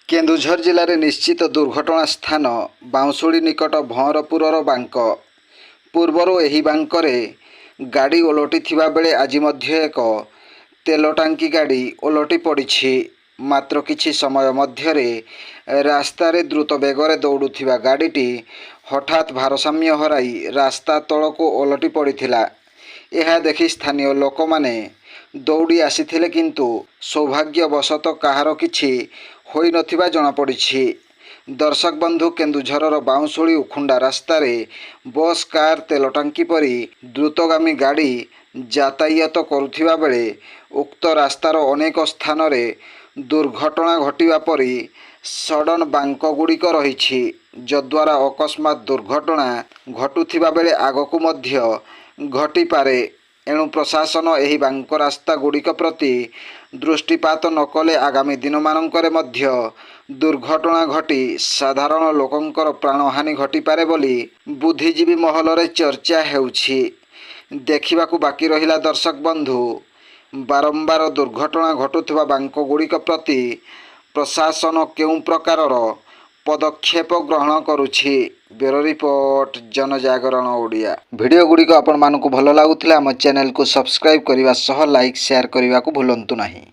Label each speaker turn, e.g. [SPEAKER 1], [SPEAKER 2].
[SPEAKER 1] କେନ୍ଦୁଝର ଜିଲ୍ଲାରେ ନିଶ୍ଚିତ ଦୁର୍ଘଟଣା ସ୍ଥାନ ବାଉଁଶୁଳି ନିକଟ ଭଅଁରପୁରର ବାଙ୍କ। ପୂର୍ବରୁ ଏହି ବାଙ୍କରେ ଗାଡ଼ି ଓଲଟିଥିବା ବେଳେ ଆଜି ମଧ୍ୟ ଏକ ତେଲ ଟାଙ୍କି ଗାଡ଼ି ଓଲଟି ପଡ଼ିଛି। ମାତ୍ର କିଛି ସମୟ ମଧ୍ୟରେ ରାସ୍ତାରେ ଦ୍ରୁତ ବେଗରେ ଦୌଡ଼ୁଥିବା ଗାଡ଼ିଟି ହଠାତ୍ ଭାରସାମ୍ୟ ହରାଇ ରାସ୍ତା ତଳକୁ ଓଲଟି ପଡ଼ିଥିଲା। ଏହା ଦେଖି ସ୍ଥାନୀୟ ଲୋକମାନେ ଦୌଡ଼ି ଆସିଥିଲେ, କିନ୍ତୁ ସୌଭାଗ୍ୟବଶତଃ କାହାର କିଛି ହୋଇନଥିବା ଜଣାପଡ଼ିଛି। ଦର୍ଶକ ବନ୍ଧୁ, କେନ୍ଦୁଝରର ବାଉଁଶୁଳି ଉଖୁଣ୍ଡା ରାସ୍ତାରେ ବସ୍, କାର୍, ତେଲ ଟାଙ୍କି ପରି ଦ୍ରୁତଗାମୀ ଗାଡ଼ି ଯାତାୟାତ କରୁଥିବା ବେଳେ ଉକ୍ତ ରାସ୍ତାର ଅନେକ ସ୍ଥାନରେ ଦୁର୍ଘଟଣା ଘଟିବା ପରି ସଡନ୍ ବାଙ୍କଗୁଡ଼ିକ ରହିଛି, ଯଦ୍ୱାରା ଅକସ୍ମାତ୍ ଦୁର୍ଘଟଣା ଘଟୁଥିବା ବେଳେ ଆଗକୁ ମଧ୍ୟ ଘଟିପାରେ। ଏଣୁ ପ୍ରଶାସନ ଏହି ବାଙ୍କ ରାସ୍ତାଗୁଡ଼ିକ ପ୍ରତି ଦୃଷ୍ଟିପାତ ନକଲେ ଆଗାମୀ ଦିନମାନଙ୍କରେ ମଧ୍ୟ ଦୁର୍ଘଟଣା ଘଟି ସାଧାରଣ ଲୋକଙ୍କର ପ୍ରାଣହାନି ଘଟିପାରେ ବୋଲି ବୁଦ୍ଧିଜୀବୀ ମହଲରେ ଚର୍ଚ୍ଚା ହେଉଛି। ଦେଖିବାକୁ ବାକି ରହିଲା ଦର୍ଶକ ବନ୍ଧୁ, ବାରମ୍ବାର ଦୁର୍ଘଟଣା ଘଟୁଥିବା ବାଙ୍କଗୁଡ଼ିକ ପ୍ରତି ପ୍ରଶାସନ କେଉଁ ପ୍ରକାରର ପଦକ୍ଷେପ ଗ୍ରହଣ କରୁଛି। Bureau report, Janajagaran Odia. Video ଗୁଡ଼ିକ ଆପଣମାନଙ୍କୁ ଭଲ ଲାଗୁଥିଲେ ଆମ ଚ୍ୟାନେଲକୁ ସବସ୍କ୍ରାଇବ୍ କରିବା ସହ ଲାଇକ୍, ସେୟାର କରିବାକୁ ଭୁଲନ୍ତୁ ନାହିଁ।